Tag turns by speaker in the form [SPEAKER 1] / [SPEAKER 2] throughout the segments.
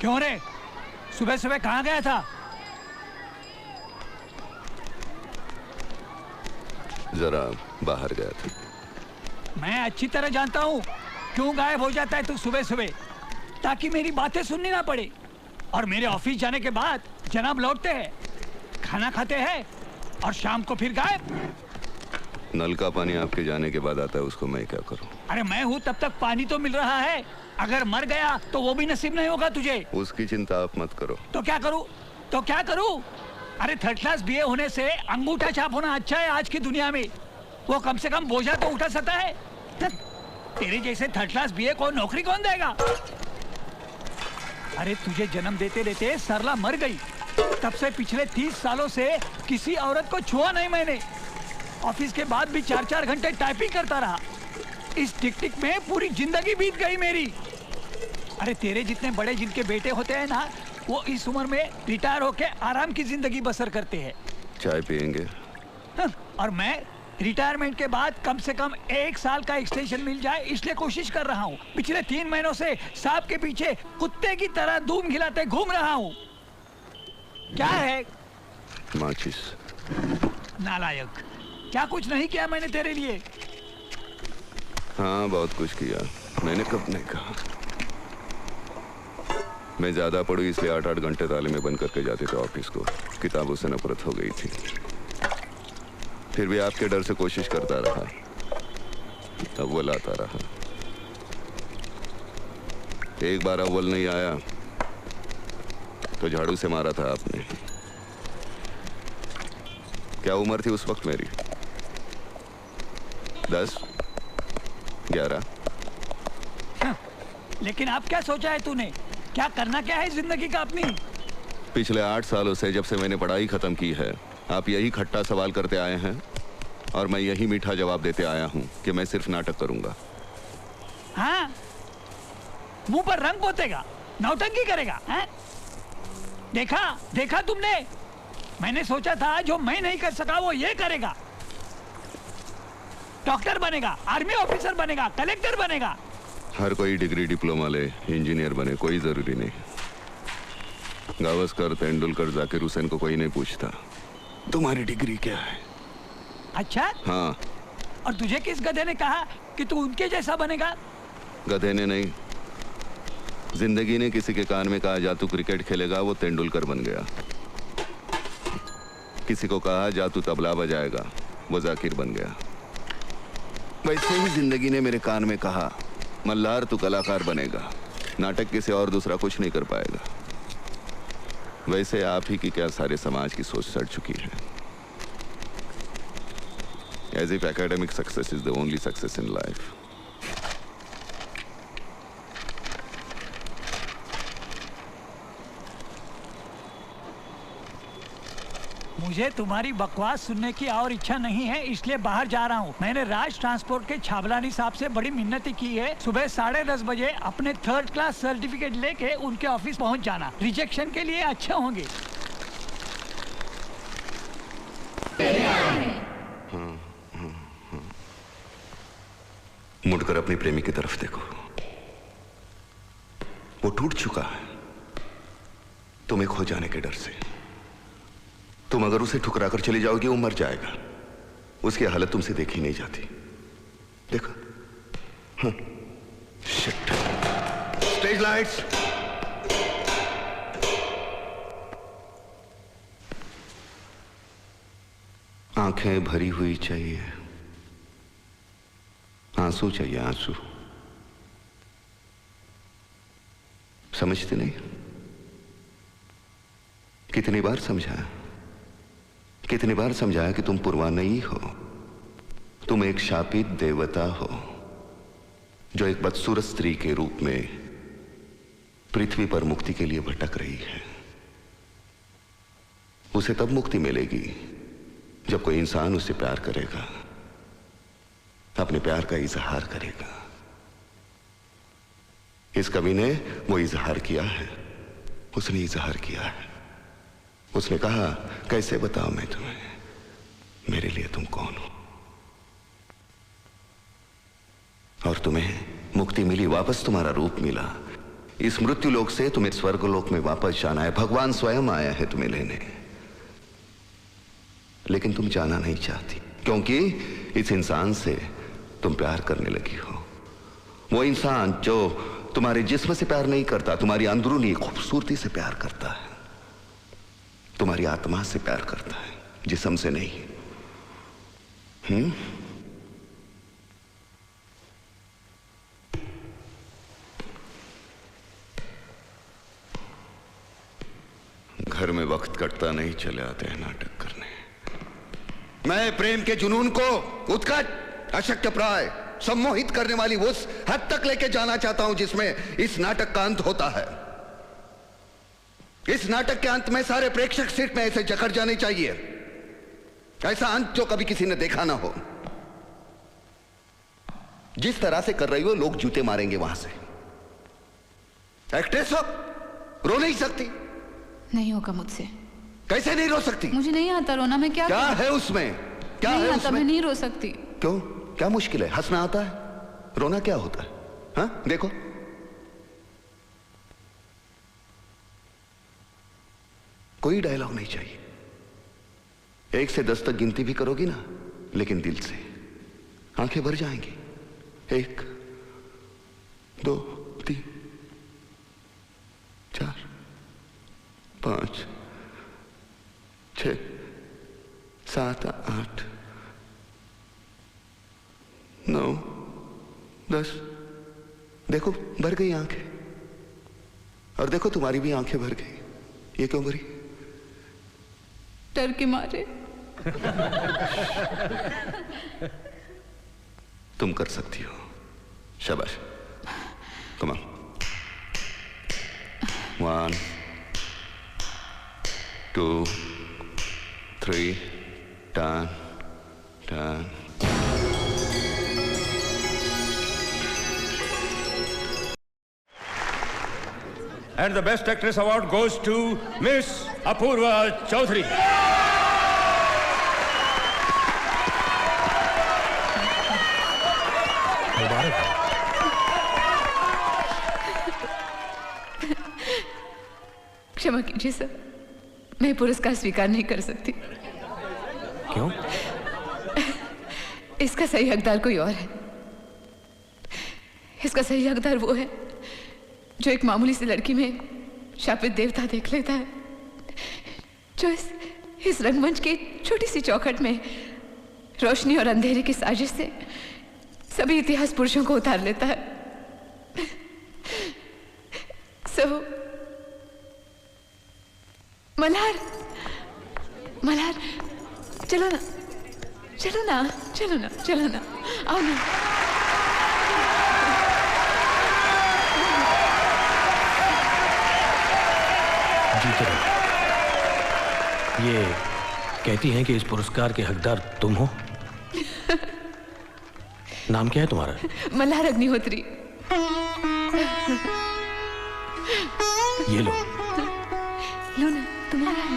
[SPEAKER 1] क्यों रे, सुबह सुबह कहाँ गया था?
[SPEAKER 2] जरा बाहर गया था।
[SPEAKER 1] मैं अच्छी तरह जानता हूँ क्यों गायब हो जाता है तू सुबह सुबह, ताकि मेरी बातें सुननी ना पड़े। और मेरे ऑफिस जाने के बाद जनाब लौटते हैं, खाना खाते हैं और शाम को फिर गायब।
[SPEAKER 2] नल का पानी आपके जाने के बाद आता है, उसको मैं क्या करूं?
[SPEAKER 1] अरे मैं हूँ तब तक पानी तो मिल रहा है, अगर मर गया तो वो भी नसीब नहीं होगा तुझे।
[SPEAKER 2] उसकी चिंता आप मत करो।
[SPEAKER 1] तो क्या करूँ? तो क्या करूँ? अरे थर्ड क्लास बीए होने से अंगूठा छाप होना अच्छा है आज की दुनिया में। वो कम से कम बोझा तो उठा सकता है। तेरे जैसे थर्ड क्लास बीए को नौकरी कौन देगा? अरे तुझे जन्म देते देते सरला मर गई, तब से पिछले 30 सालों से किसी औरत को छुआ नहीं मैंने। ऑफिस के बाद भी 4-4 घंटे टाइपिंग करता रहा। इस टिक-टिक में पूरी जिंदगी बीत गई मेरी। अरे तेरे जितने बड़े जिनके बेटे होते हैं ना, वो इस उम्र में रिटायर होके आराम की जिंदगी बसर करते हैं।
[SPEAKER 2] चाय पियेंगे?
[SPEAKER 1] और मैं रिटायरमेंट के बाद कम से कम 1 साल का एक्सटेंशन मिल जाए इसलिए कोशिश कर रहा हूँ। पिछले 3 महीनों से सांप के पीछे कुत्ते की तरह धूम खिलाते घूम रहा हूँ। क्या है?
[SPEAKER 2] माचिस।
[SPEAKER 1] नालायक, क्या कुछ नहीं किया मैंने तेरे लिए?
[SPEAKER 2] हाँ बहुत कुछ किया। मैंने कब नहीं कहा? मैं ज्यादा पढ़ू इसलिए 8-8 घंटे ताले में बंद करके जाते थे ऑफिस को। किताबों से नफरत हो गई थी, फिर भी आपके डर से कोशिश करता रहा। अव्वल आता रहा। एक बार अव्वल नहीं आया तो झाड़ू से मारा था आपने। क्या उम्र थी उस वक्त मेरी? 10, 11।
[SPEAKER 1] लेकिन अब क्या सोचा है तूने? क्या करना क्या है जिंदगी का अपनी?
[SPEAKER 2] पिछले 8 सालों से जब से मैंने पढ़ाई खत्म की है, आप यही खट्टा सवाल करते आए हैं और मैं यही मीठा जवाब देते आया हूं कि मैं सिर्फ नाटक करूंगा।
[SPEAKER 1] हाँ, मुंह पर रंग पोतेगा, नौटंकी करेगा, हैं? देखा तुमने? मैंने सोचा था जो मैं नहीं कर सका वो ये करेगा। डॉक्टर बनेगा, आर्मी ऑफिसर बनेगा, कलेक्टर बनेगा।
[SPEAKER 2] हर कोई डिग्री डिप्लोमा ले, इंजीनियर बने, कोई जरूरी नहीं। गावस्कर, तेंदुलकर, जाकिर हुसैन को कोई नहीं पूछता तुम्हारी डिग्री क्या है।
[SPEAKER 1] अच्छा?
[SPEAKER 2] हाँ।
[SPEAKER 1] और तुझे किस गधे ने कहा कि तू उनके जैसा बनेगा?
[SPEAKER 2] गधे ने नहीं, जिंदगी ने किसी के कान में कहा जा तू क्रिकेट खेलेगा, वो तेंदुलकर बन गया। किसी को कहा जा तू तबला बजाएगा, वो जाकिर बन गया। वैसे ही जिंदगी ने मेरे कान में कहा मल्हार तू कलाकार बनेगा, नाटक के से और दूसरा कुछ नहीं कर पाएगा। वैसे आप ही की क्या सारे समाज की सोच सड़ चुकी है। As if academic success is the only success in life.
[SPEAKER 1] मुझे तुम्हारी बकवास सुनने की और इच्छा नहीं है, इसलिए बाहर जा रहा हूँ। मैंने राज ट्रांसपोर्ट के छाबलानी साहब से बड़ी मिन्नती की है, सुबह 10:30 बजे अपने 3rd क्लास सर्टिफिकेट लेके उनके ऑफिस पहुँच जाना। रिजेक्शन के लिए अच्छे होंगे।
[SPEAKER 2] मुड़कर अपनी प्रेमी की तरफ देखो, वो टूट चुका है तुम्हें खो जाने के डर से। तुम अगर उसे ठुकरा कर चली जाओगी वो मर जाएगा, उसकी हालत तुमसे देखी नहीं जाती। देखो। हाँ। शिट। Stage lights. आंखें भरी हुई चाहिए, आंसू चाहिए, आंसू। समझते नहीं? कितनी बार समझाया, कितनी बार समझाया कि तुम पूर्वा नहीं हो, तुम एक शापित देवता हो जो एक बदसूरत स्त्री के रूप में पृथ्वी पर मुक्ति के लिए भटक रही है। उसे तब मुक्ति मिलेगी जब कोई इंसान उससे प्यार करेगा, अपने प्यार का इजहार करेगा। इस कवि ने वो इजहार किया है, उसने इजहार किया है। उसने कहा कैसे बताऊं मैं तुम्हें, मेरे लिए तुम कौन हो। और तुम्हें मुक्ति मिली, वापस तुम्हारा रूप मिला, इस मृत्यु लोक से तुम्हें स्वर्गलोक में वापस जाना है। भगवान स्वयं आया है तुम्हें लेने, लेकिन तुम जाना नहीं चाहती क्योंकि इस इंसान से तुम प्यार करने लगी हो। वो इंसान जो तुम्हारे जिस्म से प्यार नहीं करता, तुम्हारी अंदरूनी खूबसूरती से प्यार करता है, तुम्हारी आत्मा से प्यार करता है, जिस्म से नहीं। घर में वक्त कटता नहीं, चले आते हैं नाटक करने। मैं प्रेम के जुनून को उत्कट, अशक्यप्राय, सम्मोहित करने वाली उस हद तक लेके जाना चाहता हूं जिसमें इस नाटक का अंत होता है। इस नाटक के अंत में सारे प्रेक्षक सीट में ऐसे जकड़ जाने चाहिए, ऐसा अंत जो कभी किसी ने देखा ना हो। जिस तरह से कर रही हो, लोग जूते मारेंगे वहां से। एक्ट्रेस हो, रो नहीं सकती?
[SPEAKER 3] नहीं होगा मुझसे।
[SPEAKER 2] कैसे नहीं रो सकती?
[SPEAKER 3] मुझे नहीं आता रोना, मैं क्या
[SPEAKER 2] है उसमें? क्या
[SPEAKER 3] नहीं
[SPEAKER 2] है
[SPEAKER 3] आता,
[SPEAKER 2] उसमें?
[SPEAKER 3] मैं नहीं रो सकती।
[SPEAKER 2] क्यों? क्या मुश्किल है? हंसना आता है? रोना क्या होता है? हाँ, देखो। कोई डायलॉग नहीं चाहिए। 1 से 10 तक गिनती भी करोगी ना, लेकिन दिल से। आंखें भर जाएंगी। 1 2 3 4 5 6 7 8 9 10। देखो भर गई आंखें, और देखो तुम्हारी भी आंखें भर गई। ये क्यों भरी?
[SPEAKER 3] डर के मारे।
[SPEAKER 2] तुम कर सकती हो, शाबाश। Come on. 1 2 3 turn.
[SPEAKER 4] And the Best Actress Award goes to Miss Apurva Chaudhary.
[SPEAKER 3] क्षमा कीजिए सर, मैं पुरस्कार स्वीकार नहीं कर सकती।
[SPEAKER 4] क्यों?
[SPEAKER 3] इसका सही हकदार कोई और है। इसका सही हकदार वो है जो एक मामूली सी लड़की में शापित देवता देख लेता है, जो इस रंगमंच की छोटी सी चौखट में रोशनी और अंधेरे की साजिश से सभी इतिहास पुरुषों को उतार लेता है। मल्हार, मल्हार, चलो ना, चलो ना, चलो ना, चलो ना, आओ ना।
[SPEAKER 5] जी चलो। ये कहती हैं कि इस पुरस्कार के हकदार तुम हो। नाम क्या है तुम्हारा?
[SPEAKER 3] मल्हार अग्निहोत्री।
[SPEAKER 5] ये लो।
[SPEAKER 3] लो ना, तुम्हारा है।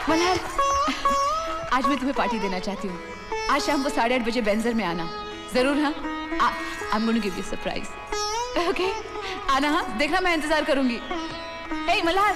[SPEAKER 3] मल्हार, आज मैं तुम्हें पार्टी देना चाहती हूँ। आज शाम को 8:30 बजे बेंजर में आना जरूर। हाँ, I am going to give you surprise. Okay, आना। हाँ, देखना, मैं इंतजार करूंगी। हे मल्हार।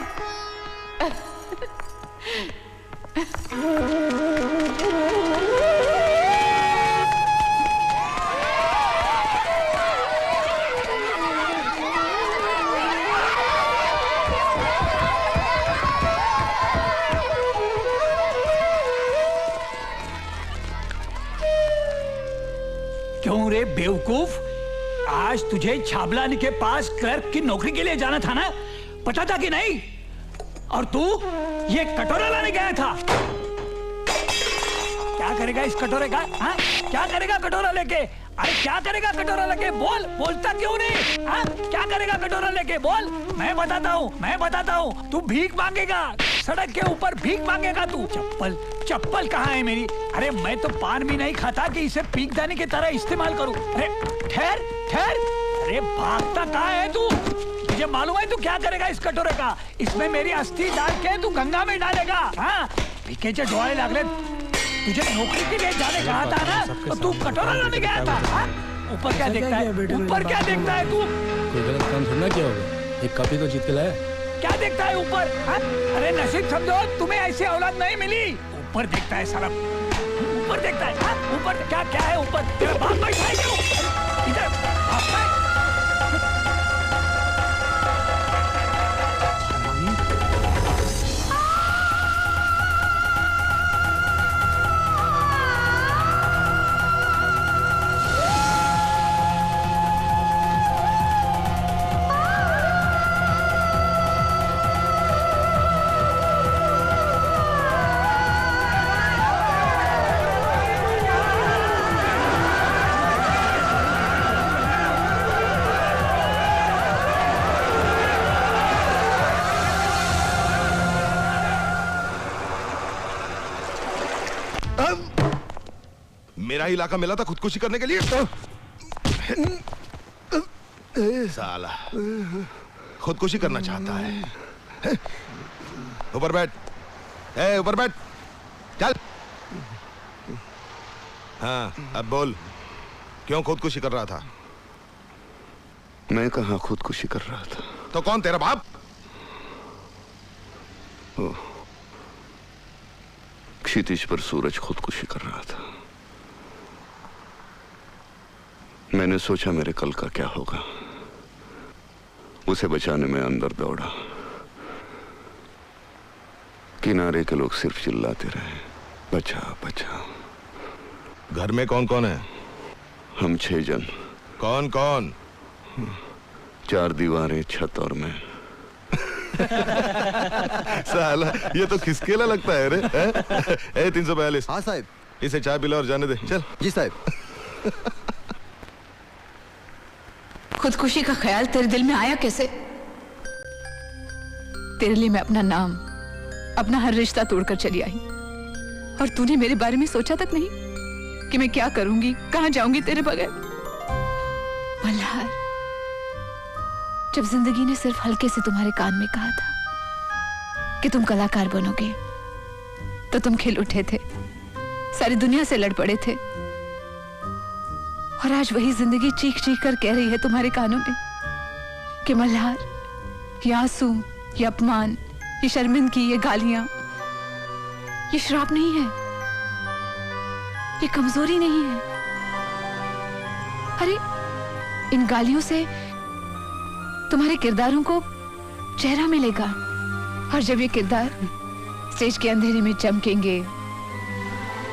[SPEAKER 1] क्यों रे बेवकूफ, आज तुझे छाबलानी के पास क्लर्क की नौकरी के लिए जाना था ना? पता था कि नहीं? और तू ये कटोरा लाने गया था। क्या करेगा इस कटोरे का? हाँ? क्या करेगा कटोरा लेके? अरे क्या करेगा कटोरा लेके? बोल, बोलता क्यों नहीं? हाँ? क्या करेगा कटोरा लेके? बोल। मैं बताता हूँ। तू भीख मांगेगा, सड़क के ऊपर भीख मांगेगा तू। चप्पल कहाँ है मेरी? अरे मैं तो पान भी नहीं खाता कि इसे पीकदानी की तरह इस्तेमाल करूँ। अरे ठहर, अरे भागता कहाँ है तू? मुझे मालूम है तू क्या करेगा इस कटोरे का। इसमें मेरी अस्थि डाल के तू गंगा में डालेगा। हाँ, पीके डोळे लागले। तुझे नौकरी के लिए जाने कहा था ना, तो तू कटोरा लाने गया था। हाँ? ऊपर क्या देखता है? ऊपर क्या देखता है तू?
[SPEAKER 5] कोई गलत काम थोड़ा किया होगा, एक कॉपी तो जीत के लाया।
[SPEAKER 1] क्या देखता है ऊपर? हाँ? अरे नसीब समझो, तुम्हें ऐसी औलाद नहीं मिली। ऊपर देखता है साला, ऊपर देखता है। हाँ? ऊपर क्या क्या है ऊपर? तेरा बाप बैठा है क्या? इधर बाप है।
[SPEAKER 2] मेरा ही इलाका मिला था खुदकुशी करने के लिए। साला खुदकुशी करना चाहता है। ऊपर बैठ, ऊपर बैठ, चल। हाँ, अब बोल, क्यों खुदकुशी कर रहा था?
[SPEAKER 6] मैं कहाँ खुदकुशी कर रहा था?
[SPEAKER 2] तो कौन, तेरा बाप?
[SPEAKER 6] क्षितिज पर सूरज खुदकुशी कर रहा था। मैंने सोचा मेरे कल का क्या होगा, उसे बचाने में अंदर दौड़ा। किनारे के लोग सिर्फ चिल्लाते रहे, बचा बचा।
[SPEAKER 2] घर में कौन कौन है?
[SPEAKER 6] हम 6 जन।
[SPEAKER 2] कौन कौन?
[SPEAKER 6] 4 दीवारें, छत और मैं।
[SPEAKER 2] साला ये तो खिसकेला लगता है रे। 342।
[SPEAKER 7] हाँ साहब।
[SPEAKER 2] इसे चाय पिला और जाने दे, चल।
[SPEAKER 7] जी साहब।
[SPEAKER 3] खुदकुशी का ख्याल तेरे दिल में आया कैसे? तेरे लिए मैं अपना नाम, अपना हर रिश्ता तोड़कर चली आई, और तूने मेरे बारे में सोचा तक नहीं कि मैं क्या करूंगी, कहां जाऊंगी तेरे बगैर। मल्हार, जब जिंदगी ने सिर्फ हल्के से तुम्हारे कान में कहा था कि तुम कलाकार बनोगे, तो तुम खिल उठे थे, सारी दुनिया से लड़ पड़े थे। और आज वही जिंदगी चीख चीख कर कह रही है तुम्हारे कानों में कि मल्हार, ये आंसू, ये अपमान, ये शर्मिंदगी, ये गालियां, ये श्राप नहीं है, ये कमजोरी नहीं है। अरे इन गालियों से तुम्हारे किरदारों को चेहरा मिलेगा, और जब ये किरदार स्टेज के अंधेरे में चमकेंगे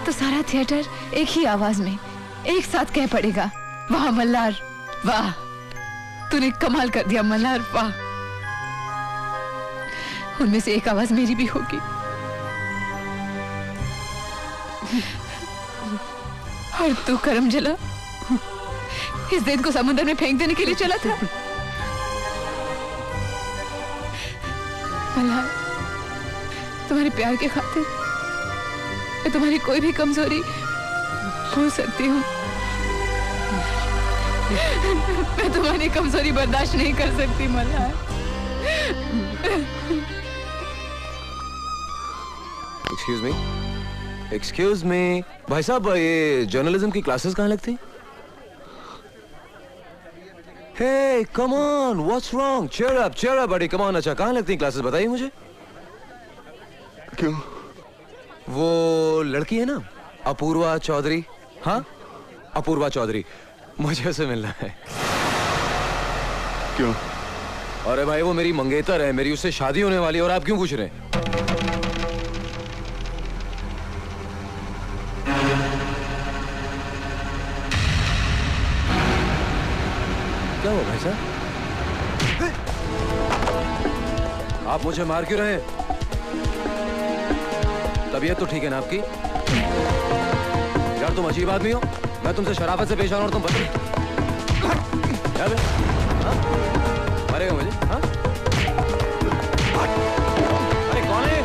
[SPEAKER 3] तो सारा थिएटर एक ही आवाज में एक साथ कह पड़ेगा, वाह मल्हार वाह, तूने कमाल कर दिया मल्हार वाह। उनमें से एक आवाज मेरी भी होगी। और तू करम जला इस दिन को समुद्र में फेंक देने के लिए चला था। मल्हार, तुम्हारे प्यार के खातिर मैं तुम्हारी कोई भी कमजोरी भूल सकती हूँ। मैं तुम्हारी कमजोरी बर्दाश्त नहीं कर सकती मल्हार।
[SPEAKER 7] एक्सक्यूज मी भाई साहब, ये जर्नलिज्म की क्लासेस कहाँ लगती? Hey come on, what's wrong? Cheer up buddy, come on. अच्छा, कहाँ लगती क्लासेस बताइए मुझे।
[SPEAKER 6] क्यों?
[SPEAKER 7] वो लड़की है ना, अपूर्वा चौधरी। हाँ, अपूर्वा चौधरी, मुझे उसे मिलना है।
[SPEAKER 6] क्यों?
[SPEAKER 7] अरे भाई, वो मेरी मंगेतर है, मेरी उससे शादी होने वाली है, और आप क्यों पूछ रहे हैं? क्या हुआ भाई साहब? आप मुझे मार क्यों रहे? तबीयत तो ठीक है ना आपकी? यार तुम अजीब आदमी हो, मैं तुमसे शराफत से पेश आ रहा हूं और तुम बदल मरेगा मुझे? हाँ? अरे कौन है?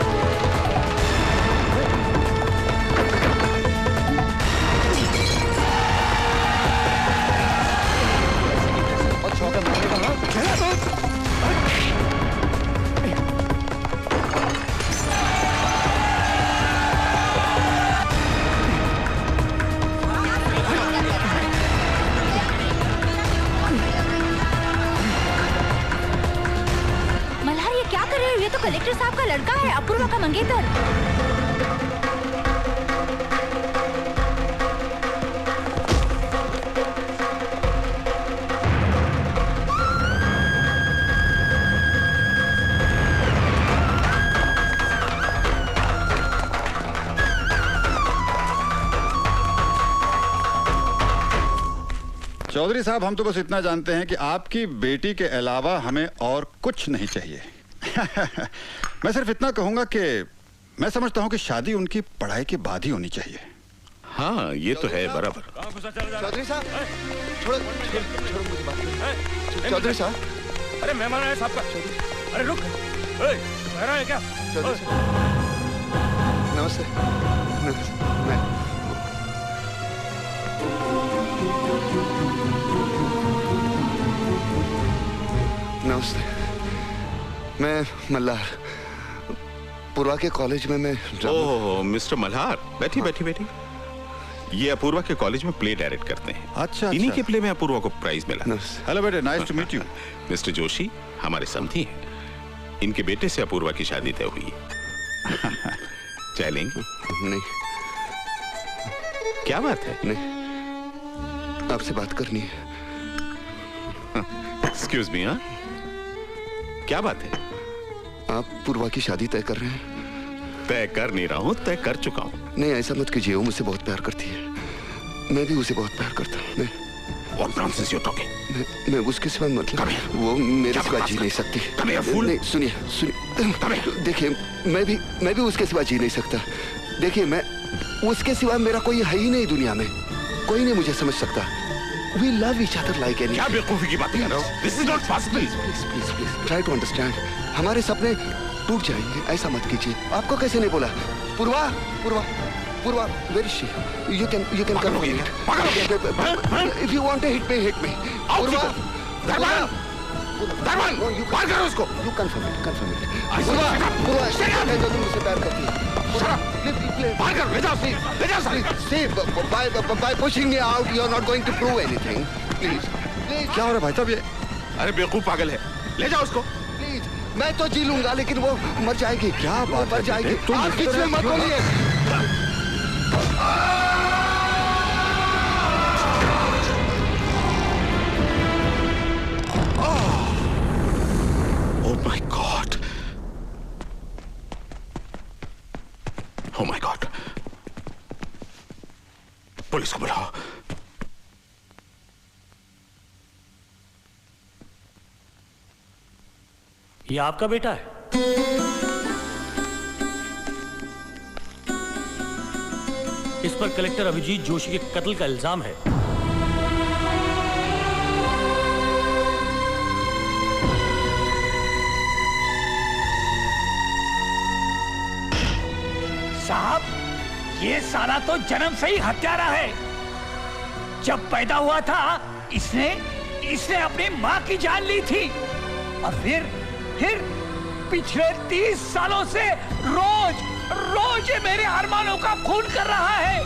[SPEAKER 7] और चौका मारने का। हाँ?
[SPEAKER 8] है अपूर्वा का मंगेतर।
[SPEAKER 9] चौधरी साहब, हम तो बस इतना जानते हैं कि आपकी बेटी के अलावा हमें और कुछ नहीं चाहिए। मैं सिर्फ इतना कहूंगा कि मैं समझता हूं कि शादी उनकी पढ़ाई के बाद ही होनी चाहिए।
[SPEAKER 6] हाँ, ये तो है बराबर।
[SPEAKER 2] चौधरी साहब, छोड़ो मुझे बात। चौधरी साहब,
[SPEAKER 4] अरे मेहमान आया साहब का। अरे रुक, कह रहा है क्या?
[SPEAKER 2] चौधरी साहब, नमस्ते। नमस्ते, मैं मल्हार, पूर्वा के कॉलेज में मैं।
[SPEAKER 6] ओह मिस्टर मल्हार, बैठी बैठी बैठी। ये अपूर्वा के कॉलेज में प्ले डायरेक्ट करते हैं।
[SPEAKER 9] अच्छा,
[SPEAKER 6] इन्हीं के प्ले में अपूर्वा को प्राइज मिला।
[SPEAKER 9] हेलो बेटे, nice to meet you.
[SPEAKER 6] Mister Joshi हमारे समधी हैं। इनके बेटे से अपूर्वा की शादी तय हुई। चलेंगे?
[SPEAKER 2] नहीं।
[SPEAKER 6] क्या बात है?
[SPEAKER 2] नहीं, आपसे बात करनी है।
[SPEAKER 6] Excuse me. हाँ, क्या बात है?
[SPEAKER 2] आप पूर्वा की शादी तय कर रहे हैं?
[SPEAKER 6] तय कर नहीं रहा हूँ, तय कर चुका हूँ।
[SPEAKER 2] नहीं, ऐसा मत कीजिए, वो मुझसे बहुत प्यार करती है। मैं भी उसे बहुत प्यार करता हूँ।
[SPEAKER 6] What nonsense you're talking?
[SPEAKER 2] मैं उसके सिवा मतलब वो मेरे सिवा जी नहीं सकती। नहीं, सुनिए, देखिए, मैं भी उसके सिवा जी नहीं सकता। देखिए, मैं उसके सिवा मेरा कोई है ही नहीं दुनिया में। कोई नहीं मुझे समझ सकता। We love each other like anything.
[SPEAKER 6] क्या बेवकूफी की बातें कर रहे हो? This is not possible.
[SPEAKER 2] Please, try to understand. हमारे सपने टूट जाएंगे, ऐसा मत कीजिए। आपको कैसे नहीं बोला? पूर्वा, where is she? You can confirm it. If you want to hit me. पूर्वा,
[SPEAKER 6] दरबान, मार करो उसको।
[SPEAKER 2] You confirm it. पूर्वा, जो तुम मुझसे प्यार करती है।
[SPEAKER 6] मार करो, ले जाओ।
[SPEAKER 2] See, by pushing me out, you are not going to prove anything. Please.
[SPEAKER 9] क्या हो रहा है भाई साहब ये?
[SPEAKER 6] अरे बेवकूफ पागल है, ले जाओ उसको।
[SPEAKER 2] Please, मैं तो जी लूंगा, लेकिन वो मर जाएगी।
[SPEAKER 9] क्या बात
[SPEAKER 2] मर जाएगी।
[SPEAKER 9] तुम
[SPEAKER 2] आप बीच में मत बोलिए।
[SPEAKER 6] Oh my God. Oh my God. Police को बुलाओ।
[SPEAKER 5] ये आपका बेटा है? इस पर कलेक्टर अभिजीत जोशी के कत्ल का इल्जाम है।
[SPEAKER 1] साहब, ये साला तो जन्म से ही हत्यारा है। जब पैदा हुआ था इसने अपनी माँ की जान ली थी और फिर पिछले 30 सालों से रोज ये मेरे अरमानों का खून कर रहा है।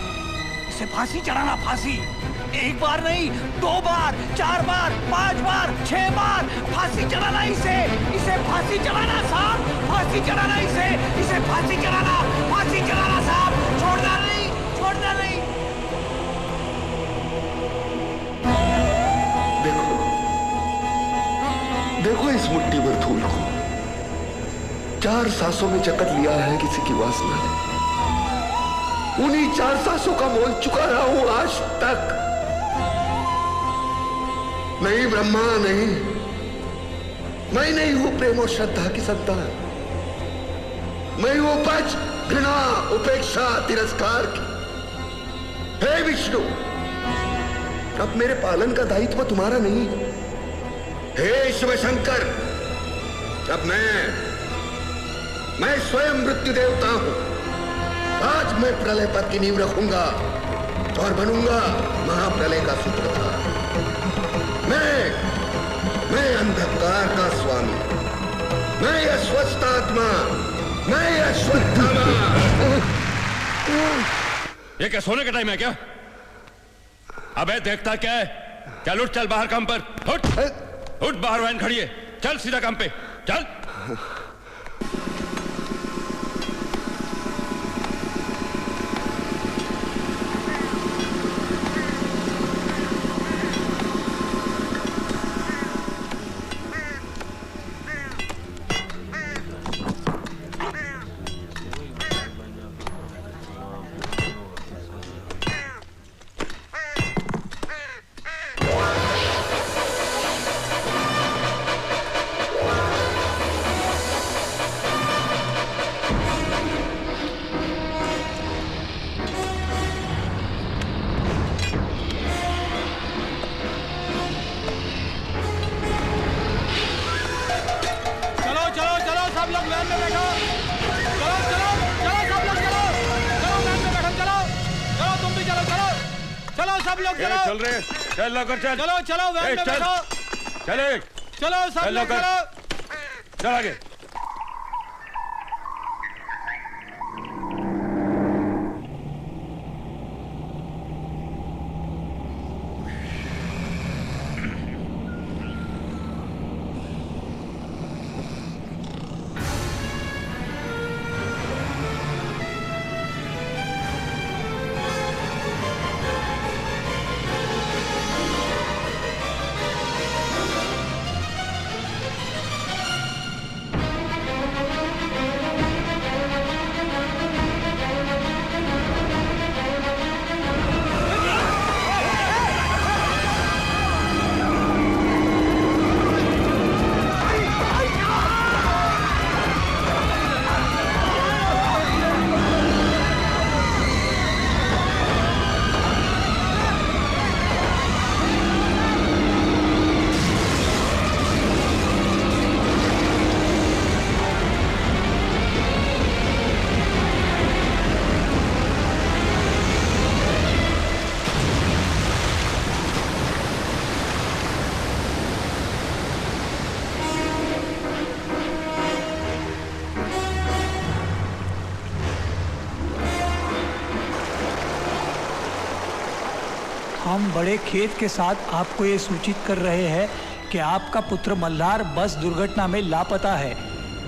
[SPEAKER 1] इसे फांसी चढ़ाना, फांसी। एक बार नहीं, 2 बार, 4 बार, 5 बार, 6 बार फांसी चढ़ाना इसे फांसी चढ़ाना साहब, फांसी चढ़ाना इसे फांसी चढ़ाना साहब, छोड़ना नहीं।
[SPEAKER 2] देखो इस मुट्ठी भर धूल को। 4 सांसों में जकड़ लिया है किसी की वासना ने। उन्हीं 4 सांसों का मोल चुका रहा हूं आज तक। नहीं ब्रह्मा, नहीं, मैं नहीं हूं प्रेम और श्रद्धा की संतान। मैं हूं पच, घृणा, उपेक्षा, तिरस्कार की। हे विष्णु, अब मेरे पालन का दायित्व तुम्हारा नहीं। हे शिव शंकर, अब मैं स्वयं मृत्यु देवता हूं। आज मैं प्रलय पथ की नींव रखूंगा और बनूंगा महाप्रलय का सूत्रधार। मैं अंधकार का स्वामी, मैं अस्वस्थ आत्मा, मैं अश्वत्थामा।
[SPEAKER 4] ये क्या सोने का टाइम है क्या? अबे देखता क्या है? चल उठ, चल बाहर काम पर। उठ बाहर, वैन खड़ी है। चल सीधा काम पे, चल। चलो चल रहे चल लौकर चल
[SPEAKER 8] चलो चलो वैन में बैठो
[SPEAKER 4] चले
[SPEAKER 8] चलो सब
[SPEAKER 4] चल
[SPEAKER 8] लोग
[SPEAKER 4] लौकर
[SPEAKER 8] चलो
[SPEAKER 4] चल आगे
[SPEAKER 1] हम बड़े खेद के साथ आपको ये सूचित कर रहे हैं कि आपका पुत्र मल्हार बस दुर्घटना में लापता है।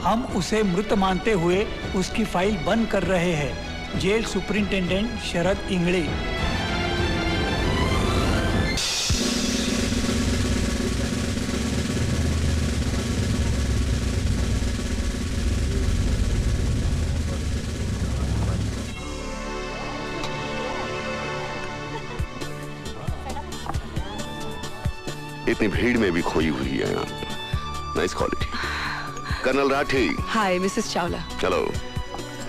[SPEAKER 1] हम उसे मृत मानते हुए उसकी फाइल बंद कर रहे हैं। जेल सुपरिंटेंडेंट शरद इंगड़े।
[SPEAKER 2] इतनी भीड़ में भी खोई हुई है आप। Nice quality. Colonel Rathi.
[SPEAKER 10] Hi, Mrs. Chawla.
[SPEAKER 2] Hello.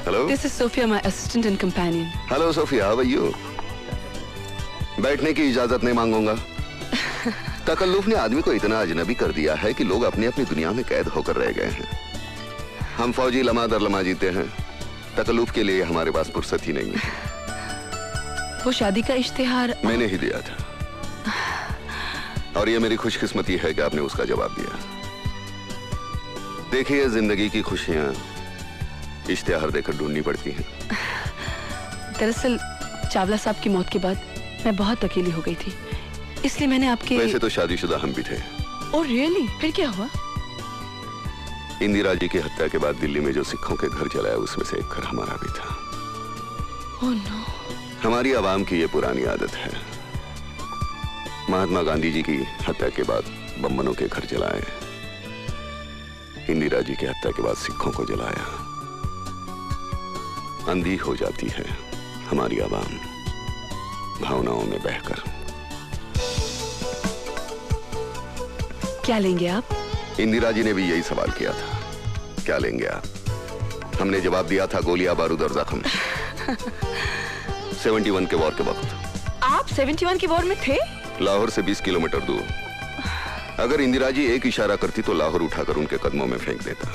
[SPEAKER 2] Hello.
[SPEAKER 10] This is Sophia, my assistant and companion.
[SPEAKER 2] Hello Sophia, how are you? बैठने की इजाजत नहीं मांगूंगा। तकल्लुफ ने आदमी को इतना अजनबी कर दिया है कि लोग अपनी अपनी दुनिया में कैद होकर रह गए हैं। हम फौजी लम्हा दर लम्हा जीते हैं। तकल्लुफ के लिए हमारे पास फुर्सत ही नहीं है।
[SPEAKER 10] वो शादी का इश्तिहार
[SPEAKER 2] मैंने ही दिया था और ये मेरी खुशकिस्मती है कि आपने उसका जवाब दिया। देखिए, जिंदगी की खुशियां इश्तिहार देकर ढूंढनी पड़ती हैं।
[SPEAKER 10] दरअसल चावला साहब की मौत के बाद मैं बहुत अकेली हो गई थी, इसलिए मैंने आपके।
[SPEAKER 2] वैसे तो शादीशुदा हम भी थे।
[SPEAKER 10] Oh really? फिर क्या हुआ?
[SPEAKER 2] इंदिरा जी की हत्या के बाद दिल्ली में जो सिखों के घर जलाया उसमें से एक घर हमारा भी था।
[SPEAKER 10] Oh no.
[SPEAKER 2] हमारी आवाम की ये पुरानी आदत है। महात्मा गांधी जी की हत्या के बाद बम्बनों के घर जलाए, इंदिरा जी की हत्या के बाद सिखों को जलाया। अंधी हो जाती है हमारी आवाम भावनाओं में बहकर।
[SPEAKER 10] क्या लेंगे आप?
[SPEAKER 2] इंदिरा जी ने भी यही सवाल किया था, क्या लेंगे आप? हमने जवाब दिया था, गोलियां, बारूद और जख्म। 71 के वॉर के वक्त।
[SPEAKER 10] आप 71 की वॉर में थे?
[SPEAKER 2] लाहौर से 20 किलोमीटर दूर। अगर इंदिरा जी एक इशारा करती तो लाहौर उठाकर उनके कदमों में फेंक देता,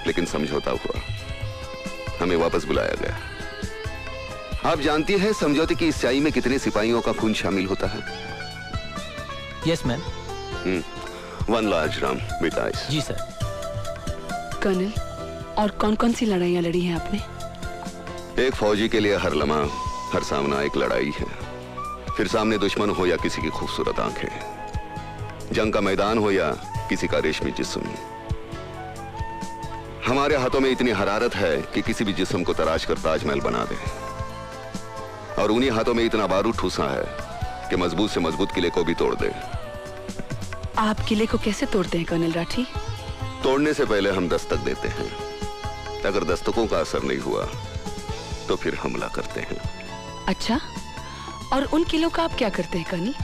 [SPEAKER 2] लेकिन समझौता हुआ, हमें वापस बुलाया गया। आप जानती हैं समझौते की इस स्याही में कितने सिपाहियों का खून शामिल होता है?
[SPEAKER 5] Yes ma'am.
[SPEAKER 2] 1 large dram with ice.
[SPEAKER 5] जी सर।
[SPEAKER 10] कर्नल, और कौन कौन सी लड़ाइयां लड़ी हैं आपने?
[SPEAKER 2] एक फौजी के लिए हर लम्हा, हर सामना एक लड़ाई है। फिर सामने दुश्मन हो या किसी की खूबसूरत आंखें, जंग का मैदान हो या किसी का रेशमी जिस्म, हमारे हाथों में इतनी हरारत है कि किसी भी जिस्म को तराश कर ताजमहल बना दे। और उन्हीं हाथों में इतना बारूद ठूसा है कि मजबूत से मजबूत किले को भी तोड़ दे।
[SPEAKER 10] आप किले को कैसे तोड़ते हैं कर्नल राठी?
[SPEAKER 2] तोड़ने से पहले हम दस्तक देते हैं। अगर दस्तकों का असर नहीं हुआ तो फिर हमला करते हैं।
[SPEAKER 10] अच्छा, और उन किलों का आप क्या करते हैं कर्नल,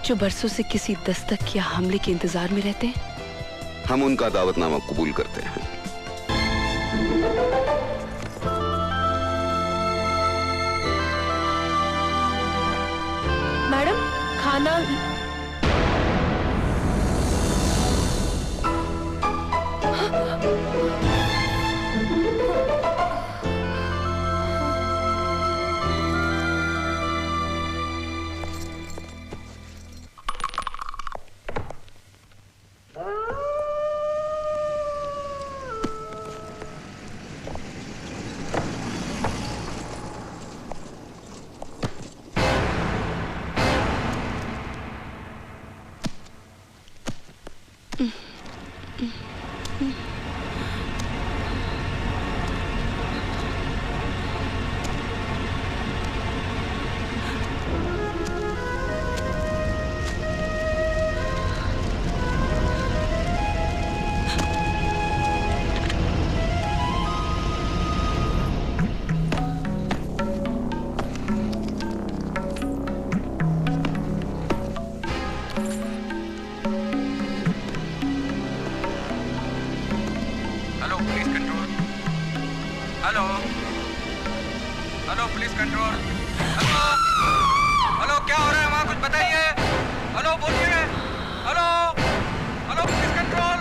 [SPEAKER 10] जो बरसों से किसी दस्तक या हमले के इंतजार में रहते हैं?
[SPEAKER 2] हम उनका दावतनामा कबूल करते हैं।
[SPEAKER 10] मैडम, खाना।
[SPEAKER 11] Hello police control. Hello hello, क्या हो रहा है वहाँ, कुछ बताइए। हेलो बोलिए। Hello hello police control.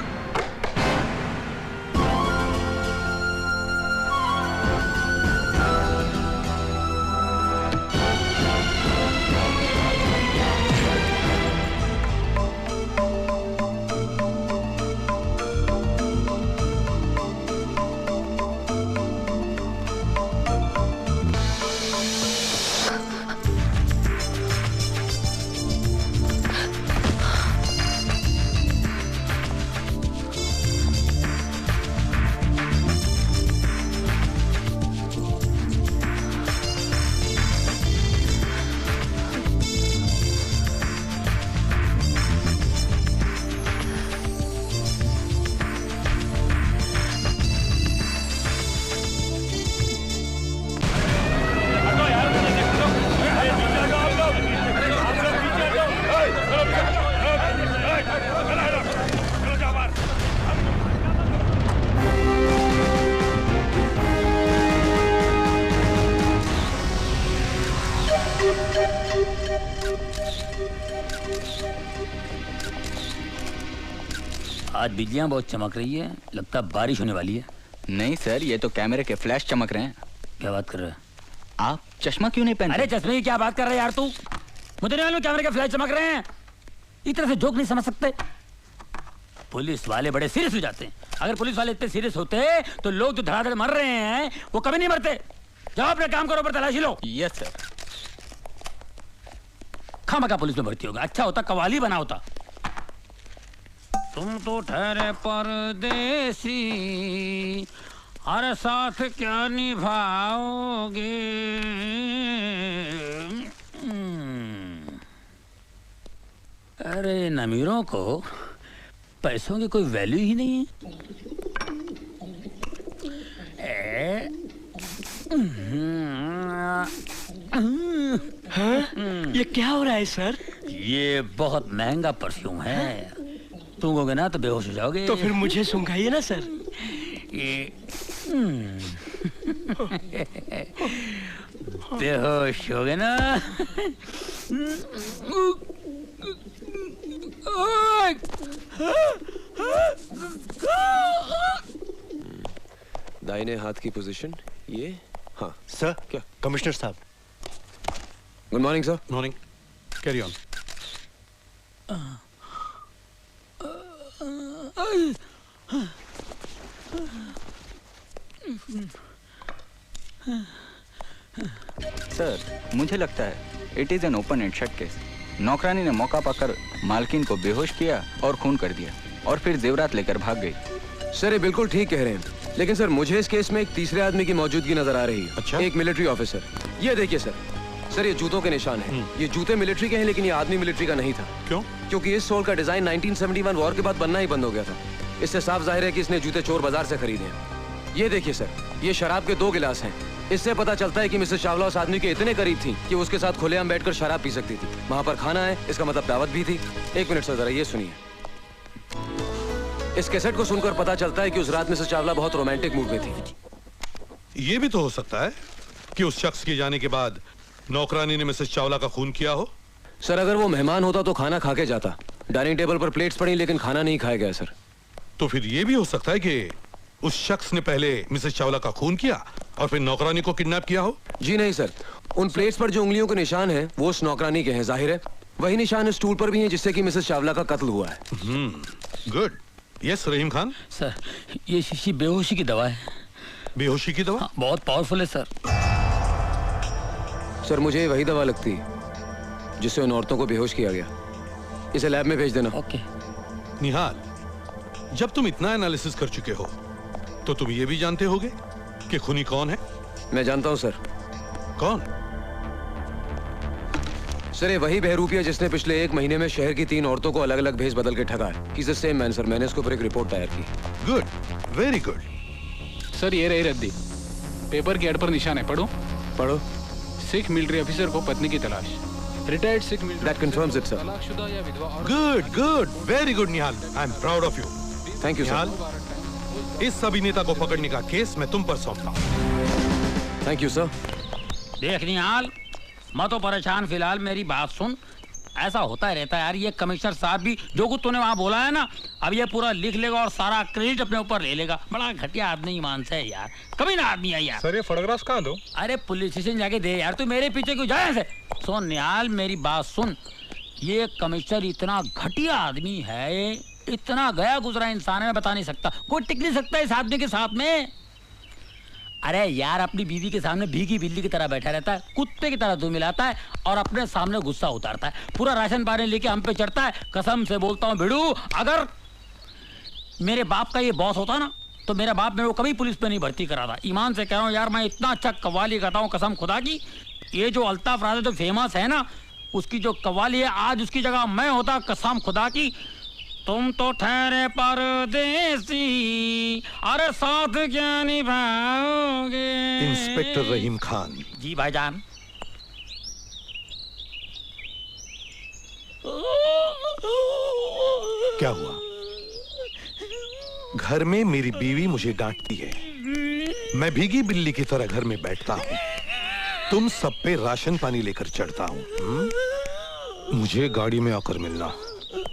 [SPEAKER 12] आज बिजलियां बहुत चमक रही है, लगता बारिश होने वाली है।
[SPEAKER 11] नहीं सर, ये तो कैमरे के फ्लैश चमक रहे हैं।
[SPEAKER 12] क्या बात कर रहे हैं
[SPEAKER 11] आप? चश्मा क्यों नहीं पहनते?
[SPEAKER 12] अरे चश्मे की क्या बात कर रहे हैं यार तू? मुझे नहीं मालूम कैमरे के फ्लैश चमक रहे हैं। इस तरह से जोक नहीं समझ सकते। पुलिस वाले बड़े सीरियस हो जाते हैं। अगर पुलिस वाले इतने सीरियस होते तो लोग जो धड़ाधड़ मर रहे हैं वो कभी नहीं मरते। जाओ अपने काम करो, पर तलाशी लो।
[SPEAKER 11] Yes sir.
[SPEAKER 12] खामखा पुलिस में भर्ती होगा, अच्छा होता कवाली बना होता। तुम तो ठहरे परदेसी, हर साथ क्या निभाओगे। अरे इन अमीरों को पैसों की कोई वैल्यू ही नहीं है।
[SPEAKER 5] ये क्या हो रहा है सर?
[SPEAKER 12] ये बहुत महंगा परफ्यूम है, सूंघोगे ना तो बेहोश हो जाओगे।
[SPEAKER 5] तो फिर मुझे सूंघाइए ना सर।
[SPEAKER 12] ये बेहोश हो गए ना।
[SPEAKER 7] दाहिने हाथ की पोजीशन ये। हाँ
[SPEAKER 5] सर।
[SPEAKER 7] क्या?
[SPEAKER 5] कमिश्नर साहब।
[SPEAKER 7] Good morning sir.
[SPEAKER 5] Morning. Carry on.
[SPEAKER 11] Sir मुझे लगता है it is an open and shut case. नौकरानी ने मौका पाकर मालकिन को बेहोश किया और खून कर दिया और फिर जेवरात लेकर भाग गई।
[SPEAKER 7] सर ये बिल्कुल ठीक कह रहे हैं, लेकिन सर मुझे इस केस में एक तीसरे आदमी की मौजूदगी नजर आ रही है।
[SPEAKER 5] अच्छा?
[SPEAKER 7] एक मिलिट्री ऑफिसर। ये देखिए सर, सर ये जूतों के निशान हैं। ये जूते मिलिट्री के हैं, लेकिन ये आदमी मिलिट्री का नहीं था।
[SPEAKER 5] क्यों?
[SPEAKER 7] क्योंकि इस सोल का डिजाइन 1971 वॉर के बाद बनना ही बंद हो गया था। इससे साफ जाहिर है कि इसने जूते चोर बाजार से खरीदे हैं। ये देखिए सर, ये शराब के 2 गिलास हैं। इससे पता चलता है कि मिसेस चावला उस आदमी के इतने करीब थी कि उसके साथ खुलेआम बैठकर शराब पी सकती थी। वहां पर खाना है, इसका मतलब दावत भी थी। 1 मिनट सर, जरा ये सुनिए। इस कैसेट को सुनकर पता चलता है कि उस रात मिसेस चावला बहुत रोमांटिक मूड में थी।
[SPEAKER 13] ये भी तो हो सकता है कि उस शख्स के जाने के बाद नौकरानी ने मिसेस चावला का खून किया हो।
[SPEAKER 7] सर अगर वो मेहमान होता तो खाना खा के जाता। डाइनिंग टेबल पर प्लेट्स पड़ी, लेकिन खाना नहीं खाया गया सर।
[SPEAKER 13] तो फिर ये भी हो सकता है कि उस शख्स ने पहले मिसेस चावला का खून किया और फिर नौकरानी को किडनैप किया हो।
[SPEAKER 7] जी नहीं सर, उन प्लेट्स पर जो उंगलियों के निशान हैं वो उस नौकरानी के हैं। जाहिर है वही निशान इस स्टूल पर भी हैं जिससे कि मिसेस चावला का कत्ल हुआ है।
[SPEAKER 13] गुड। यस रहीम खान।
[SPEAKER 12] सर ये शीशी बेहोशी की दवा है।
[SPEAKER 13] बेहोशी की दवा?
[SPEAKER 12] हाँ, बहुत पावरफुल है सर।
[SPEAKER 7] सर मुझे वही दवा लगती है जिससे उन औरतों को बेहोश किया गया। इसे लैब में भेज देना।
[SPEAKER 12] ओके।
[SPEAKER 13] निहाल, जब तुम इतना एनालिसिस कर चुके हो तो तुम ये भी जानते होगे कि खूनी कौन है?
[SPEAKER 7] मैं जानता हूं सर।
[SPEAKER 13] कौन?
[SPEAKER 7] सर ये वही बहरूपिया जिसने पिछले 1 महीने में शहर की 3 औरतों को अलग अलग भेज बदल के ठगा है। He's the same man, sir. मैंने इसके ऊपर एक रिपोर्ट तैयार की।
[SPEAKER 13] Good, very good.
[SPEAKER 14] सर ये रही रद्दी। पेपर के एड पर निशान है, पढ़ो।
[SPEAKER 7] पढ़ो।
[SPEAKER 14] सिख मिलिट्री ऑफिसर को पत्नी की तलाश। Retired Sikh military.
[SPEAKER 7] That confirms it, sir.
[SPEAKER 14] तलाकशुदा या विधवा औरत।
[SPEAKER 13] Good good, very good Nihal. I am proud of you.
[SPEAKER 7] Thank you sir.
[SPEAKER 13] Nihal, इस अभिनेता को पकड़ने का केस मैं तुम पर सौंपता हूं।
[SPEAKER 7] Thank you sir.
[SPEAKER 12] देख निहाल, मैं तो परेशान फिलहाल, मेरी बात सुन। ऐसा होता रहता है यार, ये कमिश्नर साहब भी जो कुछ तूने वहाँ बोला है ना, अब ये पूरा लिख लेगा और सारा क्रेडिट अपने ऊपर ले लेगा। बड़ा घटिया आदमी ईमान से है यार, कभी ना आदमी है यार।
[SPEAKER 15] सर ये फोटोग्राफ्स कहाँ दो?
[SPEAKER 12] अरे पुलिस स्टेशन जाके दे यार, तू मेरे पीछे क्यों जाए ऐसे? सुन निहाल, मेरी बात सुन, ये कमिश्नर इतना घटिया आदमी है, इतना गया गुजरा इंसान है, मैं बता नहीं सकता। कोई टिक नहीं सकता इस आदमी के साथ में। अरे यार, अपनी बीवी के सामने भीगी बिल्ली की तरह बैठा रहता है, कुत्ते की तरह धुन मिलाता है और अपने सामने गुस्सा उतारता है, पूरा राशन पानी लेके हम पे चढ़ता है। कसम से बोलता हूँ भिड़ू, अगर मेरे बाप का ये बॉस होता ना, तो मेरा बाप मेरे को कभी पुलिस में नहीं भर्ती करा था। ईमान से कह रहा हूँ यार, मैं इतना अच्छा कव्वाली गाता हूँ कसम खुदा की। ये जो अल्ताफ राजा जो फेमस है ना, उसकी जो कव्वाली है, आज उसकी जगह मैं होता कसम खुदा की। तुम तो ठहरे परदेसी, अरे साथ क्या निभाओगे।
[SPEAKER 13] इंस्पेक्टर रहीम खान।
[SPEAKER 12] जी भाईजान।
[SPEAKER 13] क्या हुआ? घर में मेरी बीवी मुझे डांटती है, मैं भीगी बिल्ली की तरह घर में बैठता हूँ, तुम सब पे राशन पानी लेकर चढ़ता हूँ। मुझे गाड़ी में आकर मिलना।